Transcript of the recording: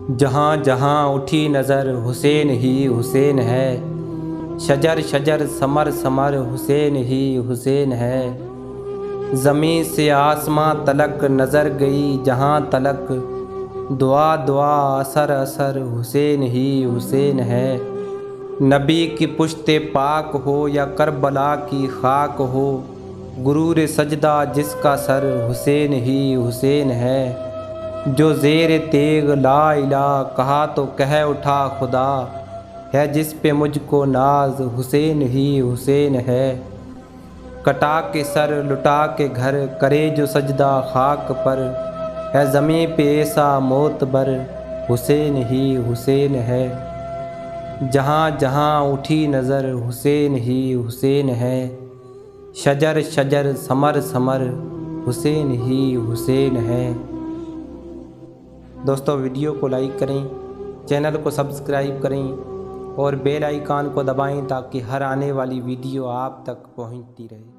جہاں جہاں اٹھی نظر حسین ہی حسین ہے، شجر شجر ثمر ثمر حسین ہی حسین ہے۔ زمیں سے آسماں تلک نظر گئی جہاں تلک، دعا دعا اثر اثر حسین ہی حسین ہے۔ نبی کی پشت پاک ہو یا کربلا کی خاک ہو، غرور سجدہ جس کا سر حسین ہی حسین ہے۔ جو زیر تیغ لا الہ کہا تو کہہ اٹھا خدا، ہے جس پہ مجھ کو ناز حسین ہی حسین ہے۔ کٹا کے سر لٹا کے گھر کرے جو سجدہ خاک پر، ہے زمیں پہ ایسا معتبر حسین ہی حسین ہے۔ جہاں جہاں اٹھی نظر حسین ہی حسین ہے، شجر شجر ثمر ثمر حسین ہی حسین ہے۔ دوستو ویڈیو کو لائک کریں، چینل کو سبسکرائب کریں اور بیل آئیکن کو دبائیں تاکہ ہر آنے والی ویڈیو آپ تک پہنچتی رہے۔